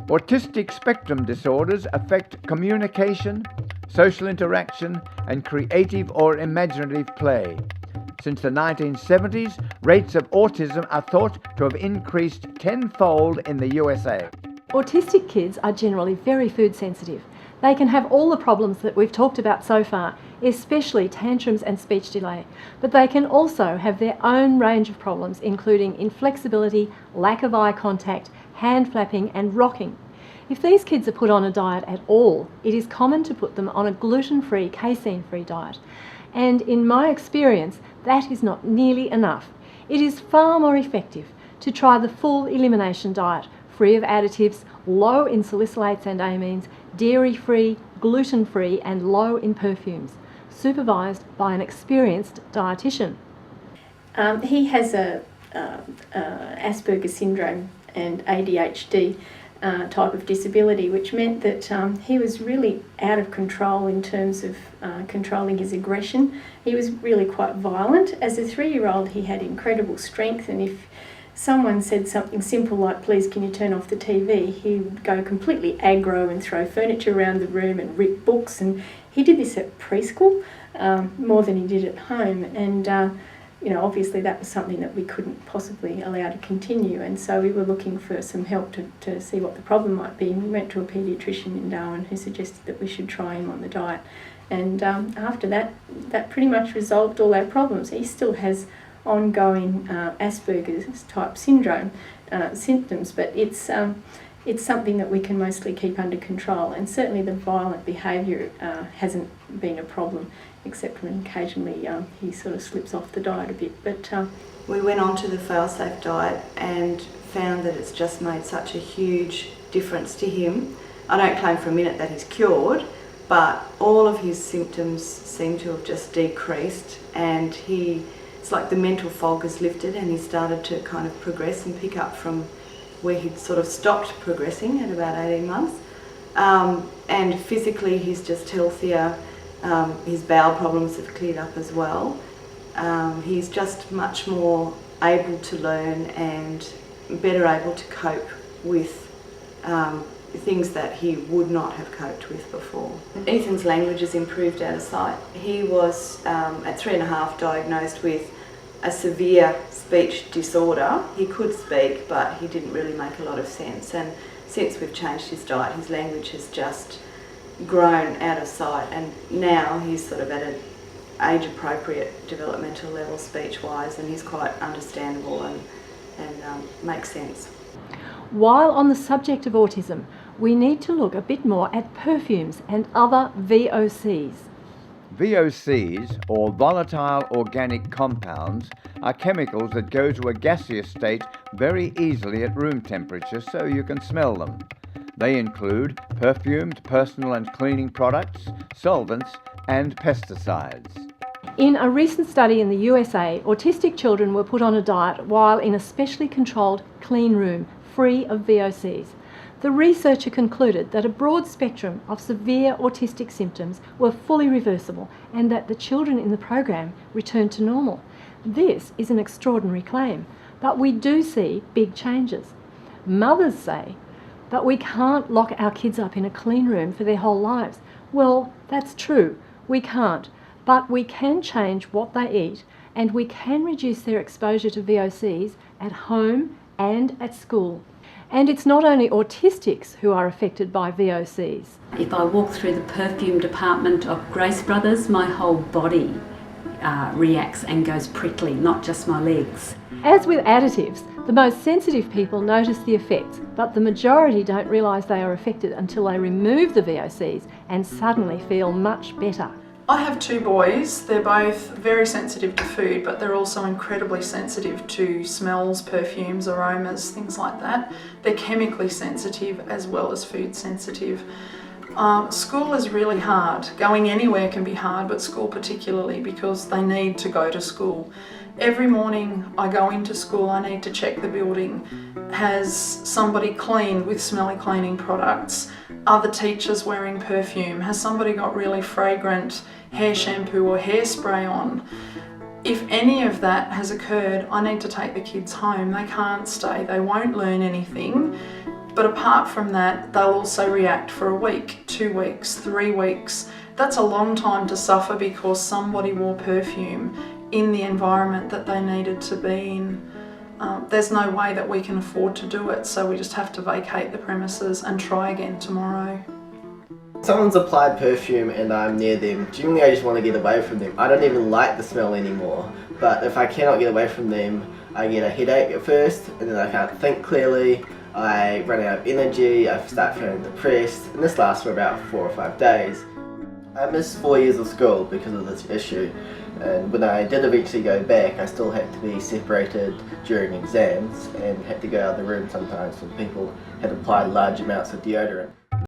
Autistic spectrum disorders affect communication, social interaction, and creative or imaginative play. Since the 1970s, rates of autism are thought to have increased tenfold in the USA. Autistic kids are generally very food sensitive. They can have all the problems that we've talked about so far, especially tantrums and speech delay, but they can also have their own range of problems, including inflexibility, lack of eye contact, hand flapping and rocking. If these kids are put on a diet at all, it is common to put them on a gluten-free, casein-free diet. And in my experience, that is not nearly enough. It is far more effective to try the full elimination diet, free of additives, low in salicylates and amines, dairy-free, gluten-free and low in perfumes, supervised by an experienced dietitian. He has a Asperger's syndrome and ADHD type of disability, which meant that he was really out of control in terms of controlling his aggression. He was really quite violent. As a 3-year-old, he had incredible strength, and if someone said something simple like, "Please, can you turn off the TV?" he would go completely aggro and throw furniture around the room and rip books. And he did this at preschool more than he did at home. And obviously that was something that we couldn't possibly allow to continue. And so we were looking for some help to see what the problem might be. And we went to a paediatrician in Darwin who suggested that we should try him on the diet. And after that pretty much resolved all our problems. He still has ongoing Asperger's type syndrome symptoms, but it's something that we can mostly keep under control, and certainly the violent behaviour hasn't been a problem, except when occasionally he sort of slips off the diet a bit. But we went on to the fail-safe diet and found that it's just made such a huge difference to him. I don't claim for a minute that he's cured, but all of his symptoms seem to have just decreased, and it's like the mental fog has lifted and he started to kind of progress and pick up from where he'd sort of stopped progressing at about 18 months. And physically he's just healthier. His bowel problems have cleared up as well. He's just much more able to learn and better able to cope with things that he would not have coped with before. Ethan's language has improved out of sight. He was at 3.5 diagnosed with a severe speech disorder. He could speak, but he didn't really make a lot of sense. And since we've changed his diet, his language has just grown out of sight, and now he's sort of at an age-appropriate developmental level speech-wise, and he's quite understandable and makes sense. While on the subject of autism, we need to look a bit more at perfumes and other VOCs. VOCs, or volatile organic compounds, are chemicals that go to a gaseous state very easily at room temperature so you can smell them. They include perfumed personal and cleaning products, solvents, and pesticides. In a recent study in the USA, autistic children were put on a diet while in a specially controlled clean room, free of VOCs. The researcher concluded that a broad spectrum of severe autistic symptoms were fully reversible and that the children in the program returned to normal. This is an extraordinary claim, but we do see big changes. Mothers say, but we can't lock our kids up in a clean room for their whole lives. Well, that's true, we can't, but we can change what they eat, and we can reduce their exposure to VOCs at home and at school. And it's not only autistics who are affected by VOCs. If I walk through the perfume department of Grace Brothers, my whole body reacts and goes prickly, not just my legs. As with additives, the most sensitive people notice the effects, but the majority don't realise they are affected until they remove the VOCs and suddenly feel much better. I have 2 boys. They're both very sensitive to food, but they're also incredibly sensitive to smells, perfumes, aromas, things like that. They're chemically sensitive as well as food sensitive. School is really hard. Going anywhere can be hard, but school particularly, because they need to go to school. Every morning I go into school, I need to check the building. Has somebody cleaned with smelly cleaning products? Are the teachers wearing perfume? Has somebody got really fragrant hair shampoo or hairspray on? If any of that has occurred, I need to take the kids home. They can't stay, they won't learn anything. But apart from that, they'll also react for a week, 2 weeks, 3 weeks. That's a long time to suffer because somebody wore perfume in the environment that they needed to be in. There's no way that we can afford to do it, so we just have to vacate the premises and try again tomorrow. Someone's applied perfume and I'm near them. Generally I just want to get away from them. I don't even like the smell anymore, but if I cannot get away from them, I get a headache at first, and then I can't think clearly, I run out of energy, I start feeling depressed, and this lasts for about 4 or 5 days. I missed 4 years of school because of this issue, and when I did eventually go back, I still had to be separated during exams and had to go out of the room sometimes when people had applied large amounts of deodorant.